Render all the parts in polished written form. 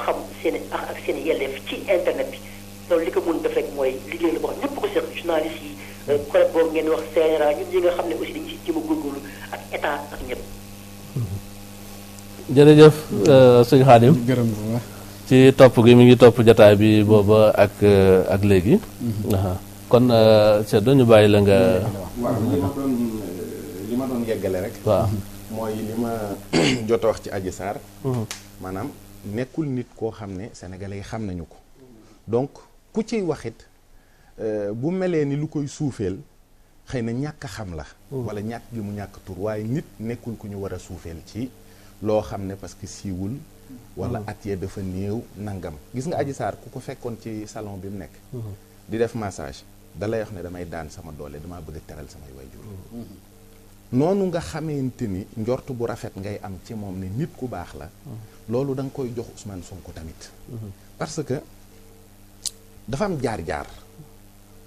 xam seen ak seen yelleef ci internet bi loolu li ko mën def rek mooy liggéey la boo xam ñëpp ko seq journaliste yi collègue boobu ngeen wax CNRA ñun ñi nga xam ne aussi dañu si jéem a góorgóorlu ak état ak ñëpp. jërëjëf sëñ Khadim gërëm bu baax ci topp gi mi ngi topp jataay bi booba ak léegi. kon Ceddo ñu bàyyi la nga. waaw li ma doon yeggale rek. waaw mooy li ma jot a wax ci Adji Sarr. maanaam nekkul nit koo xam ne sénégalais yi xam nañu ko. donc ku ciy waxit bu melee ni lu koy suufeel xëy na ñàkk a xam la. wala ñàkk gi mu ñàkk tur waaye nit nekkul ku ñu war a suufeel ci loo xam ne parce que siiwul. wala at yee dafa néew nangam. gis nga Adji Sarr ku ko fekkoon ci salon bi mu nekk. di def massage dalay wax ne damay daan sama doole damaa bëgg a teral samay waajur. noonu nga xamante ni njort bu rafet ngay am ci moom ne nit ku baax la. loolu da nga koy jox Ousmane Sonko tamit. parce que dafa am jaar-jaar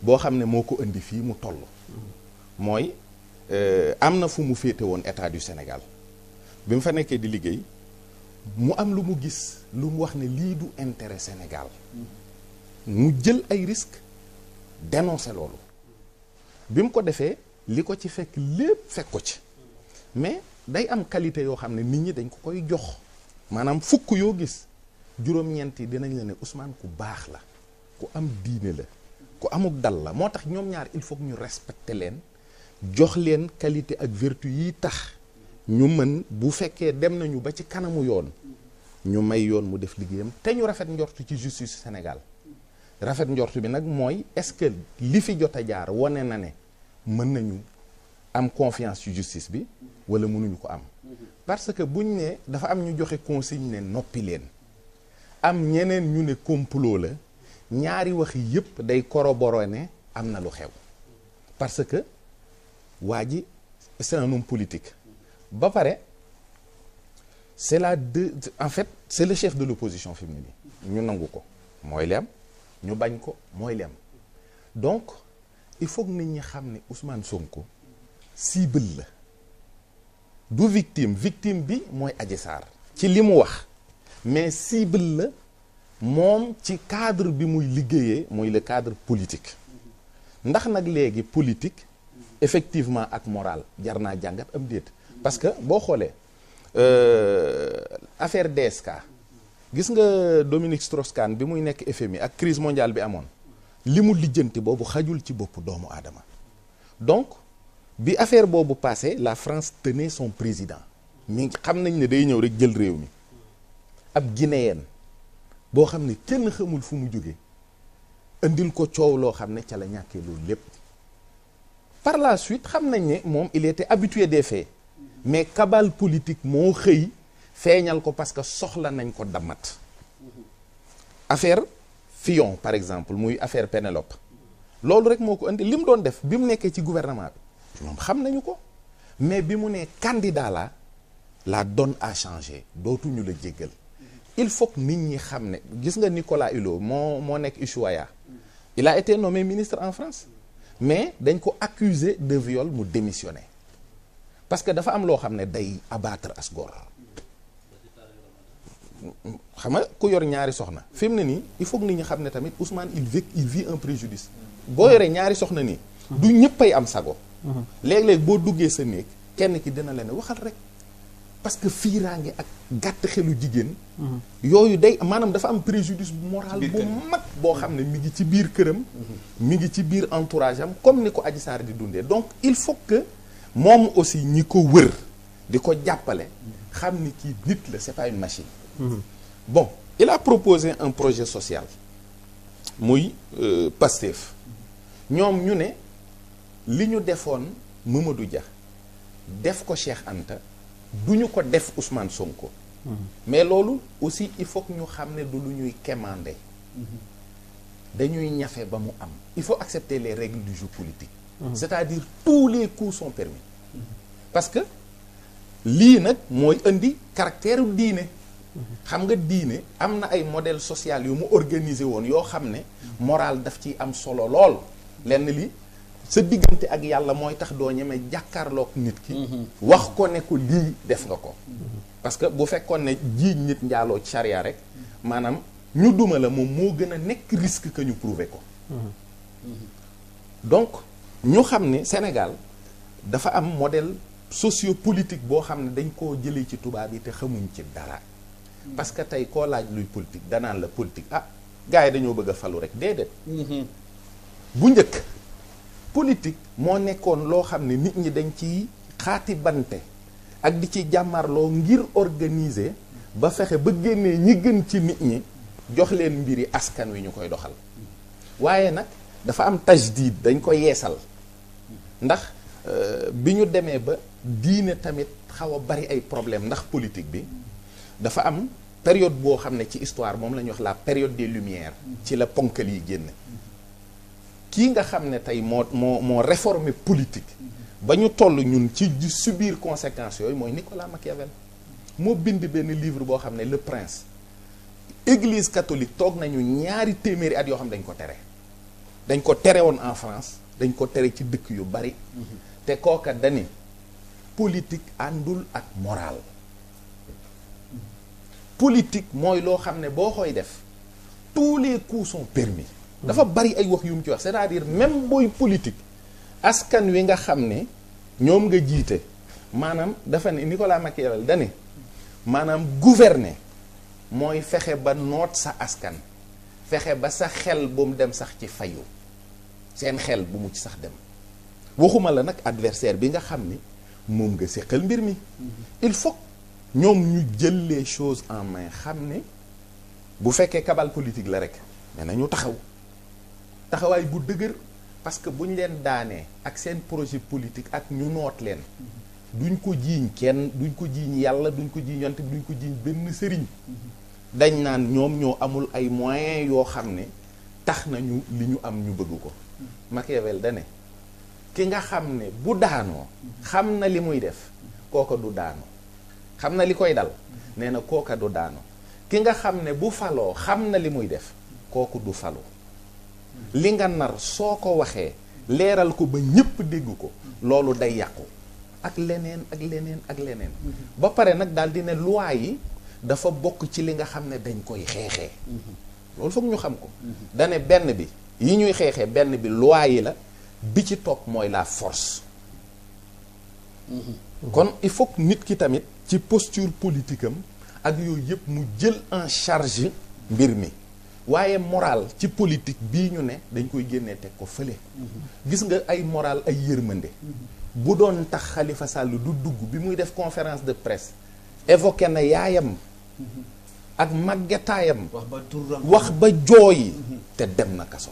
boo xam ne moo ko indi fii mu toll. mooy am na fu mu féete woon état du Sénégal bi mu fa nekkee di liggéey mu am lu mu gis lu mu wax ne lii du intérêt Sénégal mu jël ay risques dénoncer loolu bi mu ko defee li ko ci fekk lépp fekk ko ci mais day am qualité yoo xam ne nit ñi dañ ko koy jox maanaam fukk yoo gis juróom-ñeent yi dinañ la ne Ousmane ku baax la ku am diine la ku amuk dal la moo tax ñoom ñaar il faut que ñu respecter leen jox leen qualité ak vertu yi tax ñu mën bu fekkee dem nañu ba ci kanamu yoon ñu may yoon mu def liggéeyam te ñu rafet njortu ci justice Sénégal rafet njortu bi nag mooy est-ce que li fi jot a jaar wane na ne mën nañu am confiance ci justice bi wala mënuñu ko am parce que buñ ne dafa am ñu joxe consigne ne noppi leen am ñeneen ñu ne complot la ñaari wax yëpp day corroborer ne am na lu xew parce que waa ji c'est un homme politique ba pare c'est en fait c'est le chef de l'opposition fi mu ne nii ñu nangu ko mooy li am ñu bañ ko mooy li am donc il faut que nit ñi xam ne Ousmane Sonko cible la du victime bi mooy Adji Sarr ci li mu wax mais cible la moom ci cadre bi muy liggéeyee muy le cadre politique ndax nag léegi politique effectivement ak moral jar naa jàngat am déet parce que boo xoolee affaire DSK gis nga Dominique Strauss-Kahn bi muy nekk FMI ak crise mondiale bi amoon li mu lijjanti boobu xajul ci boppu doomu aadama donc bi affaire boobu passé la France tenait son président mi xam nañ ne day ñëw rek jël réew mi ab guinéen boo xam ne kenn xamul fu mu jóge indil ko coow loo xam ne ca la ñàkkee loolu lépp par la suite xam nañ ne moom il était habitué des faits mais cabale politique moo xëy feeñal ko parce que soxla nañ ko damat affaire Fillon par exemple muy affaire Pénélope loolu rek moo ko indi li mu doon def bi mu nekkee ci gouvernement bi moom xam nañu ko mais bi mu nee candidat la donne a changé dootuñu la jéggal il faut que nit ñi xam ne gis nga Nicolas Hulot moo nekk Ushuaïa il a été nommé ministre en France mais dañ ko accusé de viol mu démissionné parce que dafa am loo xam ne day abattre as gor xam nga ku yor ñaari soxna fi mu ne nii il faut que nit ñi xam ne tamit Ousmane il vit un préjudice boo yoree ñaari soxna nii du ñëppay am sago léeg-léeg boo duggee sa néeg kenn ki dina la ne waxal rek parce que fiiraange ak gàtt xelu jigéen yooyu day maanaam dafa am préjudice moral bu mag boo xam ne mi ngi ci biir këram mi ngi ci biir entourage am comme ni ko Adji Sarr di dundee donc il faut que moom aussi ñi ko wër di ko jàppale xam ni kii nit la c'est pas une machine bon il a proposé un projet social muy Pastef ñoom ñu ne li ñu defoon Mamadou Dia def ko Cheikh Anta duñu ko def Ousmane Sonko mais loolu aussi il faut que ñu xam ne du lu ñuy quémander dañuy ñafe ba mu am il faut accepter les règles du jeu politique c'est-à-dire tous les coups sont permis parce que lii nag mooy indi caractère diine xam nga diine am na ay modèle social yu mu organisé woon yoo xam ne moral daf ci am solo lool lenn li sa diggante ak yàlla mooy tax doo ñeme jàkkaarloog nit ki wax ko ne ko lii def nga ko parce que bu fekkoon ne jiiñ nit njaaloo ci charia rek maanaam ñu duma la moom moo gën a nekk risque que ñu prouver ko donc ñu xam ne Sénégal dafa am modèle sociopolitique boo xam ne dañ koo jëlee ci tubaab yi te xamuñ ci dara parce que tey koo laaj luy politique danaan la politique ah gars yi dañoo bëgg a falu rek déedéet bu njëkk politique moo nekkoon loo xam ne nit ñi dañ ci xaati bante ak di ci jàmmarloo ngir organiser ba fexe ba génnee ñi gën ci nit ñi jox leen mbiri askan wi ñu koy doxal waaye nag dafa am tajdid dañ ko yeesal ndax bi ñu demee ba diine tamit xaw a bari ay problème ndax politique bi dafa am période boo xam ne ci histoire moom la ñuy wax la période des Lumières ci la ponkal yi génn kii nga xam ne tey moo réformer politique ba ñu toll ñun ci subir conséquences yooyu mooy Nicolas Machiavel moo bind benn livre boo xam ne Le Prince église catholique toog nañu ñaari téeméeri at yoo xam ne dañ ko tere woon en France dañ ko tere ci dëkk yu bari te kooka dani politique àndul ak moral politique mooy loo xam ne boo koy def tous les coups sont permis dafa bari ay wax yu mu ci wax c'est-à-dire même booy politique askan wi nga xam ne ñoom nga jiite maanaam dafa ne Nicolas Machiavel dane maanaam gouverner mooy fexe ba noot sa askan fexe ba sa xel bu mu dem sax ci fayu seen xel bu mu ci sax dem waxuma la nag adversaire bi nga xam ni moom nga séqal mbir mi il faut ñoom ñu jël les choses en main xam ne bu fekkee cabale politique la rek mais nañu taxawaay bu dëgër parce que bu ñu leen daanee ak seen projet politique ak ñu noot leen duñ ko jiiñ kenn duñ ko jiiñ yàlla duñ ko jiiñ yonent duñ ko jiiñ benn sëriñ dañ naan ñoom ñoo amul ay moyens yoo xam ne tax nañu li ñu am ñu bëgg ko Machiavel dane ki nga xam ne bu daanoo xam na li muy def kooka du daanu xam na li koy dal nee na kooka du daanu ki nga xam ne bu faloo xam na li muy def kooku du falu li nga nar soo ko waxee leeral ko ba ñépp dégg ko loolu day yàqu ak leneen ak leneen ak leneen ba pare nag daal di ne loi yi dafa bokk ci li nga xam ne dañ koy xeexee loolu foog ñu xam ko dane benn bi yi ñuy xeexee benn bi loi yi la bi ci topp mooy la force kon il faut que nit ki tamit ci posture politique am ak yooyu yëpp mu jël en charge mbir mi waaye moral ci politique bii ñu ne dañ koy génnee teg ko fële gis nga ay moral ay yërmande bu doon tax Khalifa Sall du dugg bi muy def conférence de presse évoqué na yaayam ak màggetaayam wax ba jooyi te dem na kaso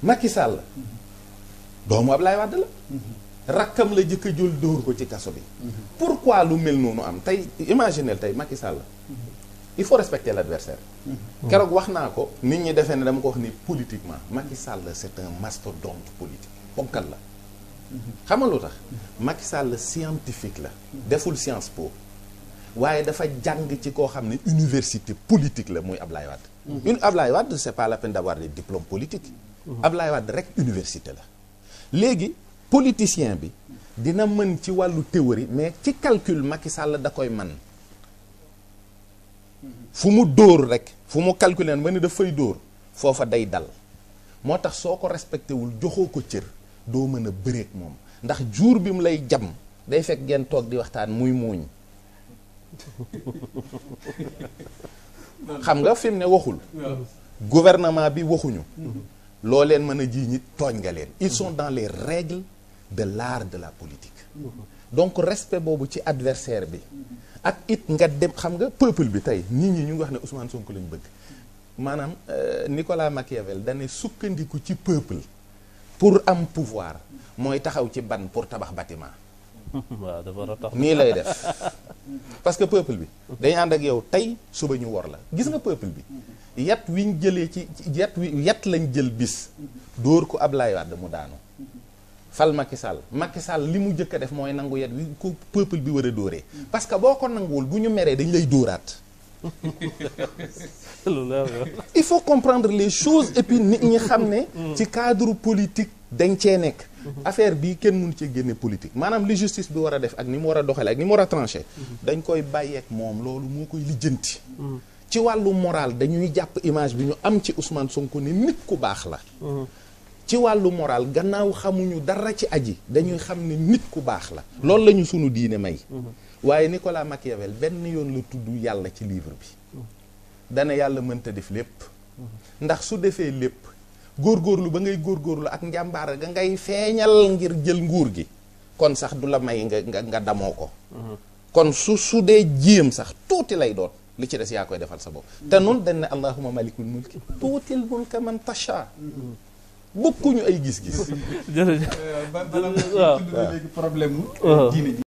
Macky Sall doomu Ablaye Wade la rakkam la jëkk a jël dóor ko ci kaso bi pourquoi lu mel noonu am tey imaginez tey Macky Sall il faut respecter l'adversaire keroog wax naa ko nit ñi defee ne dama ko wax ni politiquement Macky Sall c'est un mastodonte politique ponkal la xam nga lu tax Macky Sall scientifique la deful Sciences Po waaye dafa jàng ci koo xam ne université politique la muy Ablaye Wade Ablaye Wade c'est pas la peine d'avoir des diplômes politiques Ablaye Wade rek université la léegi politicien bi dina mën ci wàllu théorie mais ci calcul Macky Sall da koy man fu mu dóor rek fu mu calculer ba ni dafay dóor foofa day dal moo tax soo ko respecté wul joxoo ko cër doo mën a bëreek moom ndax jour bi mu lay jam day fekk ngeen toog di waxtaan muy muuñ xam nga fi mu ne waxul gouvernement bi waxuñu loo leen mën a ji ñi tooñ nga leen ils sont dans les règles de l'art de la politique donc respect boobu ci adversaire bi ak it nga dem xam nga peuple bi tey nit ñi ñu ngi wax ne Ousmane Sonko lañ bëgg maanaam Nicolas Machiavel dane sukkandiku ci peuple pour am pouvoir mooy taxaw ci ban pour tabax bâtiment waaw dafa war a tax nii lay def parce que peuple bi dañu ànd ak yow tey suba ñu wor la gis nga peuple bi yat wiñ jëlee ci yat lañ jël bis dóor ko Ablaye Wade mu daanu fal Macky Sall li mu jëkk a def mooy nangu yat wi ko peuple bi war a dóoree parce que boo ko nanguwul bu ñu meree dañ lay dóoraat il faut comprendre les choses et puis nit ñi xam ne ci cadre politique dañ cee nekk affaire bi kenn mënu ci génne politique maanaam li justice bi war a def ak ni mu war a doxale ak ni mu war a tranché dañ koy bàyyeek moom loolu moo koy lijjanti ci wàllu moral dañuy jàpp image bi ñu am ci Ousmane Sonko ni nit ku baax la ci wàllu moral gannaaw xamuñu dara ci aji dañuy xam ne nit ku baax la loolu la ñu sunu diine may waaye Nicolas Machiavel benn yoon la tudd yàlla ci livre bi dana yàlla mënta def lépp ndax su defee lépp góorgóorlu ba ngay góorgóorlu ak njàmbaar ga ngay feeñal ngir jël nguur gi kon sax du la may nga damoo ko kon su dee jéem sax tuuti lay doon li ci des yaa koy defal sa bopp te noonu dañ ne allahumma malikul mulki tuutil mulka man tasha bokkuñu ay gis-gis jërëjëf bala ma tudd léegi problème mu diine ji